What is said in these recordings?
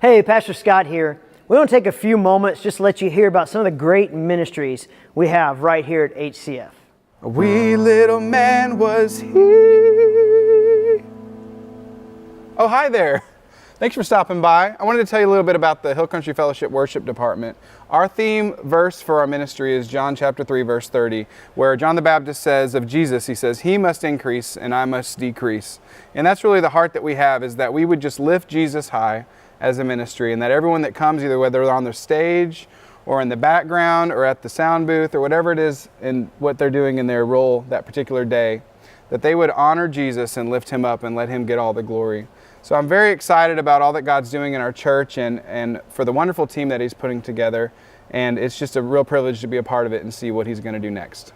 Hey, Pastor Scott here. We want to take a few moments just to let you hear about some of the great ministries we have right here at HCF. A wee little man was he. Oh, hi there. Thanks for stopping by. I wanted to tell you a little bit about the Hill Country Fellowship Worship Department. Our theme verse for our ministry is John chapter 3, verse 30, where John the Baptist says of Jesus, he says, "He must increase and I must decrease." And that's really the heart that we have, is that we would just lift Jesus high as a ministry, and that everyone that comes, either whether they're on the stage or in the background or at the sound booth or whatever it is in what they're doing in their role that particular day, that they would honor Jesus and lift him up and let him get all the glory. So I'm very excited about all that God's doing in our church and for the wonderful team that he's putting together. And it's just a real privilege to be a part of it and see what he's going to do next.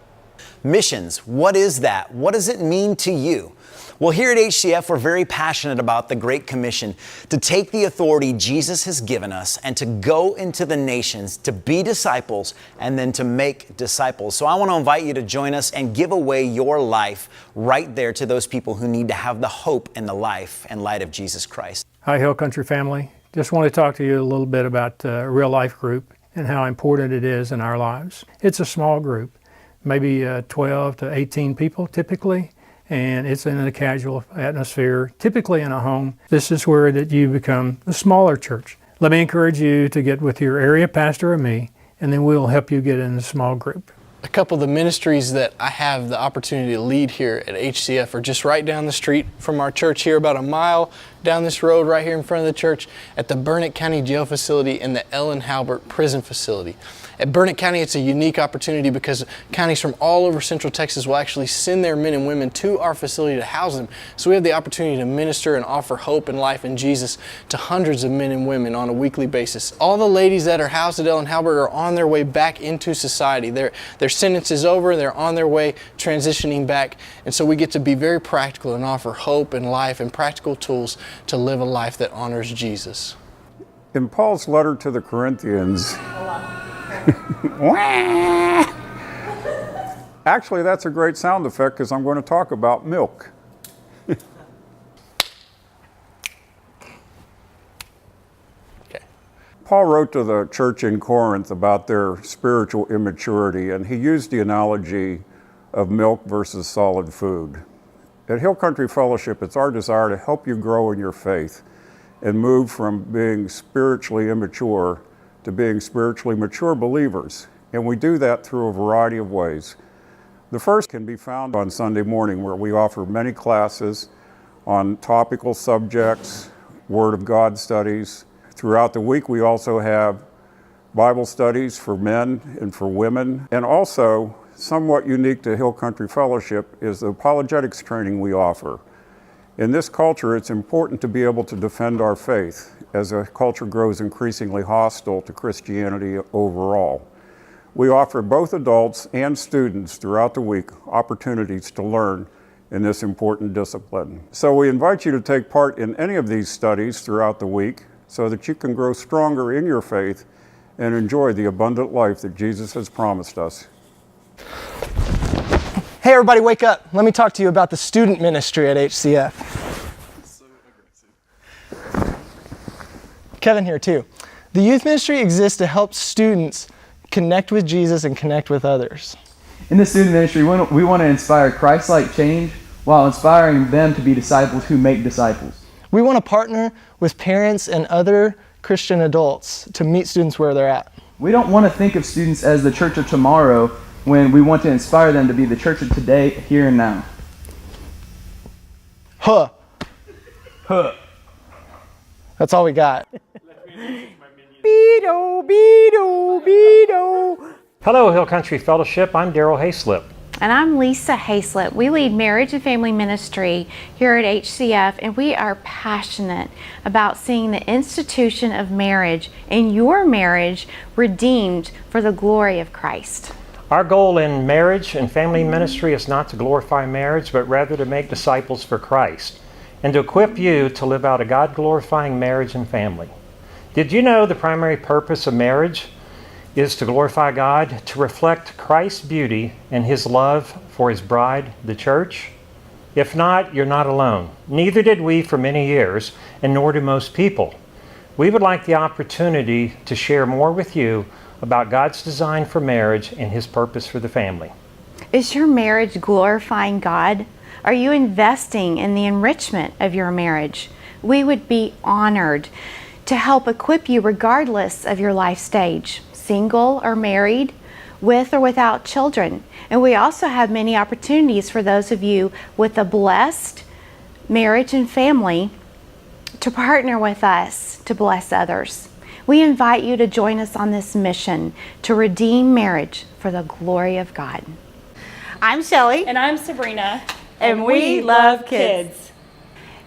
Missions, what is that? What does it mean to you? Well, here at HCF, we're very passionate about the Great Commission to take the authority Jesus has given us and to go into the nations, to be disciples, and then to make disciples. So I want to invite you to join us and give away your life right there to those people who need to have the hope and the life and light of Jesus Christ. Hi, Hill Country family. Just want to talk to you a little bit about a real life group and how important it is in our lives. It's a small group, maybe 12 to 18 people typically. And it's in a casual atmosphere, typically in a home. This is where that you become a smaller church. Let me encourage you to get with your area pastor or me, and then we'll help you get in a small group. A couple of the ministries that I have the opportunity to lead here at HCF are just right down the street from our church here, about a mile down this road right here in front of the church, at the Burnett County Jail Facility and the Ellen Halbert Prison Facility. At Burnett County, it's a unique opportunity because counties from all over Central Texas will actually send their men and women to our facility to house them. So we have the opportunity to minister and offer hope and life in Jesus to hundreds of men and women on a weekly basis. All the ladies that are housed at Ellen Halbert are on their way back into society. Their sentence is over, they're on their way transitioning back. And so we get to be very practical and offer hope and life and practical tools to live a life that honors Jesus. In Paul's letter to the Corinthians, actually, that's a great sound effect because I'm going to talk about milk. Okay. Paul wrote to the church in Corinth about their spiritual immaturity, and he used the analogy of milk versus solid food. At Hill Country Fellowship, it's our desire to help you grow in your faith and move from being spiritually immature to being spiritually mature believers. And we do that through a variety of ways. The first can be found on Sunday morning, where we offer many classes on topical subjects, Word of God studies. Throughout the week, we also have Bible studies for men and for women. And also, somewhat unique to Hill Country Fellowship is the apologetics training we offer. In this culture, it's important to be able to defend our faith as a culture grows increasingly hostile to Christianity overall. We offer both adults and students throughout the week opportunities to learn in this important discipline. So we invite you to take part in any of these studies throughout the week so that you can grow stronger in your faith and enjoy the abundant life that Jesus has promised us. Hey everybody, wake up. Let me talk to you about the student ministry at HCF. Kevin here too. The youth ministry exists to help students connect with Jesus and connect with others. In the student ministry, we want to inspire Christ-like change while inspiring them to be disciples who make disciples. We want to partner with parents and other Christian adults to meet students where they're at. We don't want to think of students as the church of tomorrow when we want to inspire them to be the church of today, here and now. Huh. Huh. That's all we got. Beedo, beedo, beedo. Hello, Hill Country Fellowship. I'm Daryl Hayslip. And I'm Lisa Hayslip. We lead marriage and family ministry here at HCF, and we are passionate about seeing the institution of marriage and your marriage redeemed for the glory of Christ. Our goal in marriage and family ministry is not to glorify marriage, but rather to make disciples for Christ and to equip you to live out a God-glorifying marriage and family. Did you know the primary purpose of marriage is to glorify God, to reflect Christ's beauty and His love for His bride, the church? If not, you're not alone. Neither did we for many years, and nor do most people. We would like the opportunity to share more with you about God's design for marriage and His purpose for the family. Is your marriage glorifying God? Are you investing in the enrichment of your marriage? We would be honored to help equip you regardless of your life stage, single or married, with or without children. And we also have many opportunities for those of you with a blessed marriage and family to partner with us to bless others. We invite you to join us on this mission to redeem marriage for the glory of God. I'm Shelly. And I'm Sabrina. And we love kids.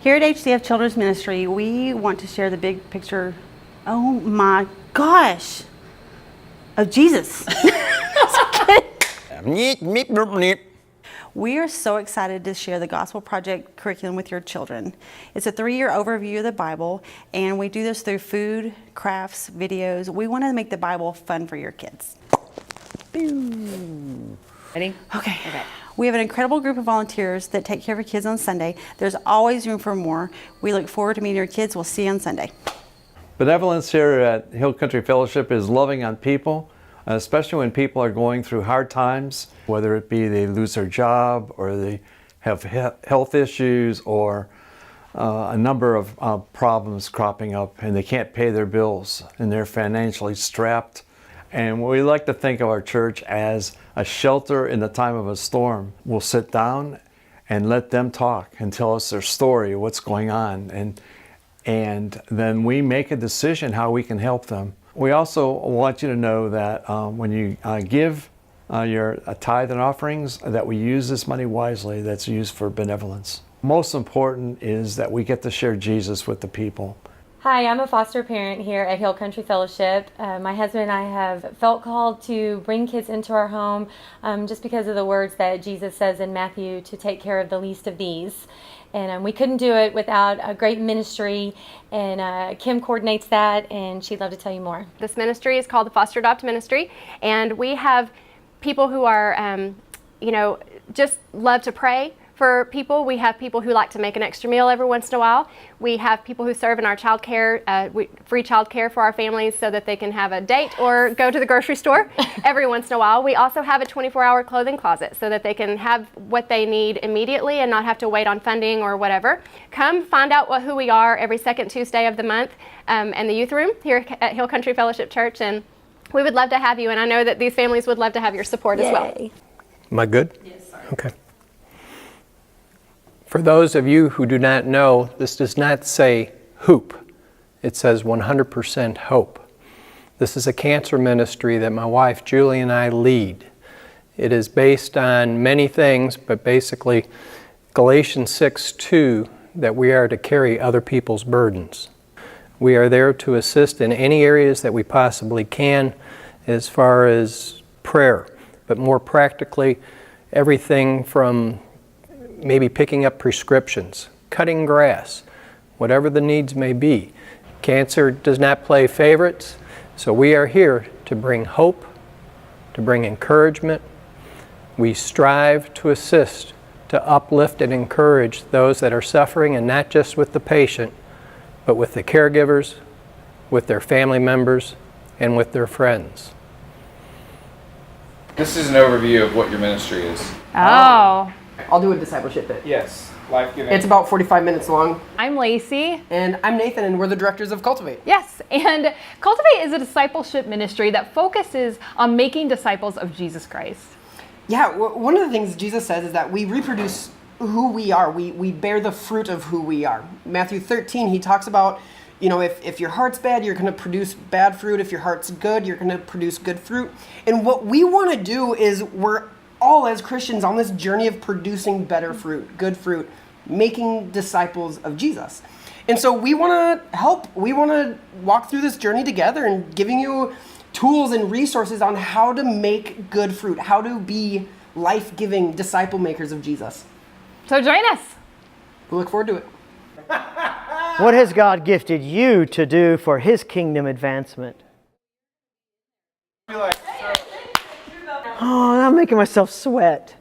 Here at HCF Children's Ministry, we want to share the big picture, oh my gosh, of Jesus. We are so excited to share the Gospel Project curriculum with your children. It's a 3-year overview of the Bible, and we do this through food, crafts, videos. We want to make the Bible fun for your kids. Ready? Okay. We have an incredible group of volunteers that take care of our kids on Sunday. There's always room for more. We look forward to meeting your kids. We'll see you on Sunday. Benevolence here at Hill Country Fellowship is loving on people, especially when people are going through hard times, whether it be they lose their job or they have health issues or a number of problems cropping up and they can't pay their bills and they're financially strapped. And we like to think of our church as a shelter in the time of a storm. We'll sit down and let them talk and tell us their story, what's going on, and then we make a decision how we can help them. We also want you to know that when you give your tithe and offerings, that we use this money wisely, that's used for benevolence. Most important is that we get to share Jesus with the people. Hi, I'm a foster parent here at Hill Country Fellowship. My husband and I have felt called to bring kids into our home just because of the words that Jesus says in Matthew to take care of the least of these. And we couldn't do it without a great ministry, and Kim coordinates that, and she'd love to tell you more. This ministry is called the Foster Adopt Ministry, and we have people who are, just love to pray for people. We have people who like to make an extra meal every once in a while. We have people who serve in our child care, free child care for our families so that they can have a date or go to the grocery store every once in a while. We also have a 24-hour clothing closet so that they can have what they need immediately and not have to wait on funding or whatever. Come find out who we are every second Tuesday of the month in the youth room here at Hill Country Fellowship Church, and we would love to have you, and I know that these families would love to have your support as well. Am I good? Yes. Okay. For those of you who do not know, this does not say hoop. It says 100% hope. This is a cancer ministry that my wife Julie and I lead. It is based on many things, but basically Galatians 6:2, that we are to carry other people's burdens. We are there to assist in any areas that we possibly can as far as prayer, but more practically, everything from maybe picking up prescriptions, cutting grass, whatever the needs may be. Cancer does not play favorites, so we are here to bring hope, to bring encouragement. We strive to assist, to uplift and encourage those that are suffering, and not just with the patient, but with the caregivers, with their family members, and with their friends. This is an overview of what your ministry is. Oh. I'll do a discipleship bit. Yes, life-giving. It's about 45 minutes long. I'm Lacey. And I'm Nathan, and we're the directors of Cultivate. Yes, and Cultivate is a discipleship ministry that focuses on making disciples of Jesus Christ. Yeah, one of the things Jesus says is that we reproduce who we are. We bear the fruit of who we are. Matthew 13, he talks about, if your heart's bad, you're going to produce bad fruit. If your heart's good, you're going to produce good fruit. And what we want to do is we're all as Christians on this journey of producing better fruit, good fruit, making disciples of Jesus. And so we want to help. We want to walk through this journey together and giving you tools and resources on how to make good fruit, how to be life-giving disciple makers of Jesus. So join us. We look forward to it. What has God gifted you to do for His kingdom advancement? Oh, I'm making myself sweat.